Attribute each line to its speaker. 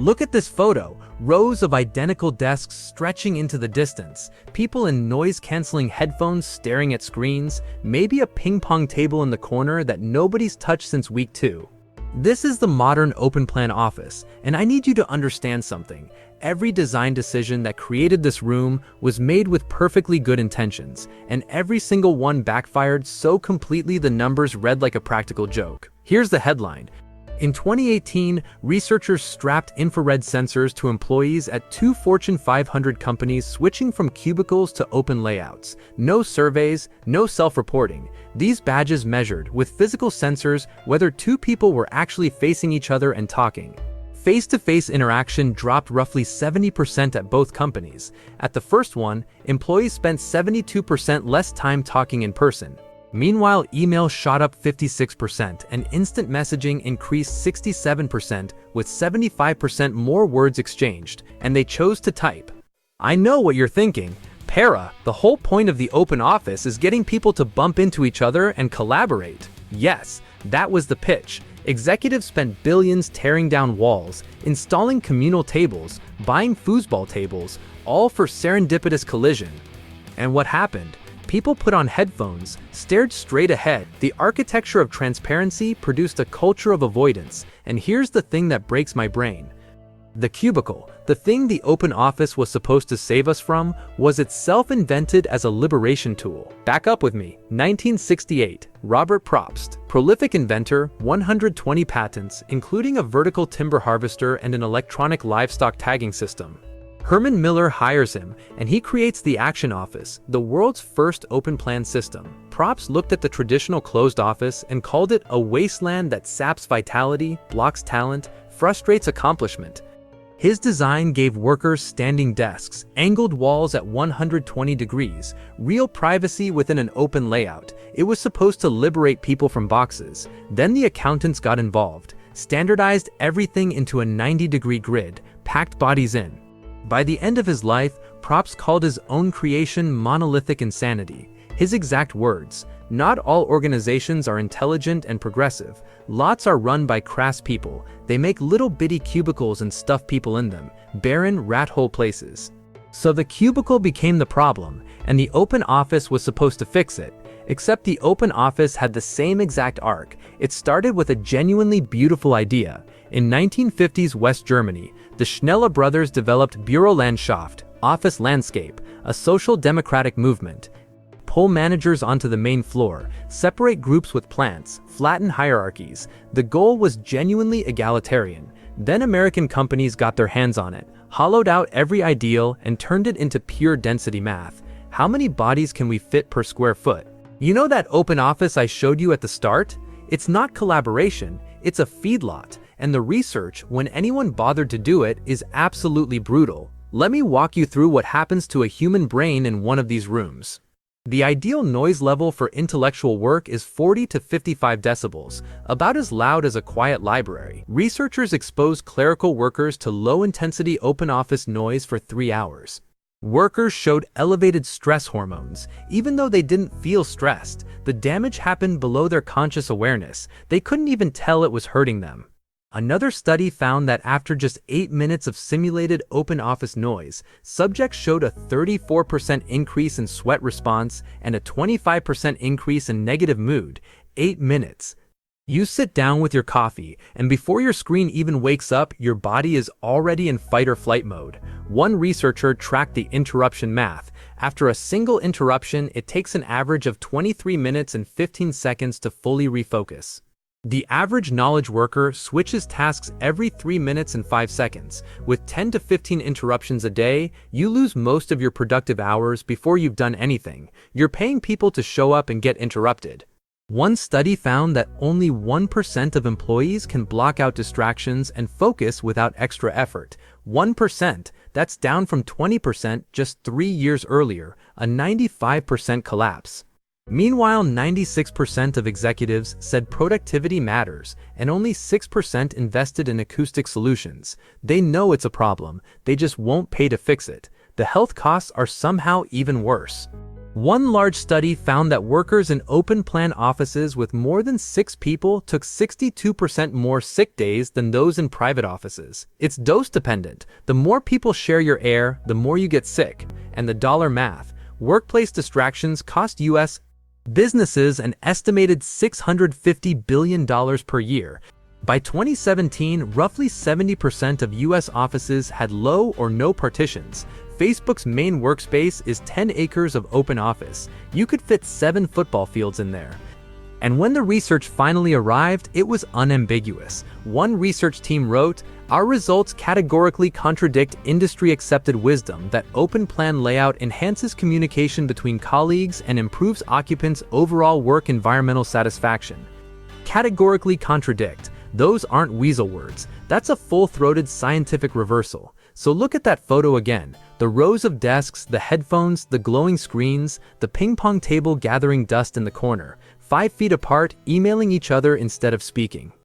Speaker 1: Look at this photo, rows of identical desks stretching into the distance, people in noise-canceling headphones staring at screens, maybe a ping-pong table in the corner that nobody's touched since week 2. This is the modern open-plan office, and I need you to understand something. Every design decision that created this room was made with perfectly good intentions, and every single one backfired so completely the numbers read like a practical joke. Here's the headline. In 2018, researchers strapped infrared sensors to employees at 2 Fortune 500 companies switching from cubicles to open layouts. No surveys, no self-reporting. These badges measured, with physical sensors, whether 2 people were actually facing each other and talking. Face-to-face interaction dropped roughly 70% at both companies. At the first one, employees spent 72% less time talking in person. Meanwhile, email shot up 56% and instant messaging increased 67% with 75% more words exchanged, and they chose to type. I know what you're thinking. Para, the whole point of the open office is getting people to bump into each other and collaborate. Yes, that was the pitch. Executives spent billions tearing down walls, installing communal tables, buying foosball tables, all for serendipitous collision. And what happened? People put on headphones, stared straight ahead. The architecture of transparency produced a culture of avoidance, and here's the thing that breaks my brain. The cubicle, the thing the open office was supposed to save us from, was itself invented as a liberation tool. Back up with me. 1968, Robert Probst, prolific inventor, 120 patents, including a vertical timber harvester and an electronic livestock tagging system. Herman Miller hires him, and he creates the Action Office, the world's first open-plan system. Probst looked at the traditional closed office and called it a wasteland that saps vitality, blocks talent, frustrates accomplishment. His design gave workers standing desks, angled walls at 120 degrees, real privacy within an open layout. It was supposed to liberate people from boxes. Then the accountants got involved, standardized everything into a 90-degree grid, packed bodies in. By the end of his life, Probst called his own creation monolithic insanity. His exact words, "Not all organizations are intelligent and progressive. Lots are run by crass people. They make little bitty cubicles and stuff people in them, barren rat-hole places." So the cubicle became the problem, and the open office was supposed to fix it. Except the open office had the same exact arc. It started with a genuinely beautiful idea. In 1950s West Germany, the Schneller brothers developed Bürolandschaft, office landscape, a social democratic movement. Pull managers onto the main floor, separate groups with plants, flatten hierarchies. The goal was genuinely egalitarian. Then American companies got their hands on it, hollowed out every ideal, and turned it into pure density math. How many bodies can we fit per square foot? You know that open office I showed you at the start? It's not collaboration, it's a feedlot. And the research, when anyone bothered to do it, is absolutely brutal. Let me walk you through what happens to a human brain in one of these rooms. The ideal noise level for intellectual work is 40 to 55 decibels, about as loud as a quiet library. Researchers exposed clerical workers to low-intensity open office noise for 3 hours. Workers showed elevated stress hormones. Even though they didn't feel stressed, the damage happened below their conscious awareness. They couldn't even tell it was hurting them. Another study found that after just 8 minutes of simulated open office noise, subjects showed a 34% increase in sweat response and a 25% increase in negative mood. 8 minutes. You sit down with your coffee, and before your screen even wakes up, your body is already in fight or flight mode. One researcher tracked the interruption math. After a single interruption, it takes an average of 23 minutes and 15 seconds to fully refocus. The average knowledge worker switches tasks every 3 minutes and 5 seconds. With 10 to 15 interruptions a day, you lose most of your productive hours before you've done anything. You're paying people to show up and get interrupted. One study found that only 1% of employees can block out distractions and focus without extra effort. 1%, that's down from 20% just 3 years earlier, a 95% collapse. Meanwhile, 96% of executives said productivity matters, and only 6% invested in acoustic solutions. They know it's a problem, they just won't pay to fix it. The health costs are somehow even worse. One large study found that workers in open-plan offices with more than 6 people took 62% more sick days than those in private offices. It's dose-dependent. The more people share your air, the more you get sick. And the dollar math. Workplace distractions cost U.S. businesses an estimated $650 billion per year. By 2017, roughly 70% of U.S. offices had low or no partitions. Facebook's main workspace is 10 acres of open office. You could fit 7 football fields in there. And when the research finally arrived, it was unambiguous. One research team wrote, "Our results categorically contradict industry-accepted wisdom that open plan layout enhances communication between colleagues and improves occupants' overall work environmental satisfaction." Categorically contradict. Those aren't weasel words. That's a full-throated scientific reversal. So look at that photo again. The rows of desks, the headphones, the glowing screens, the ping-pong table gathering dust in the corner, 5 feet apart, emailing each other instead of speaking.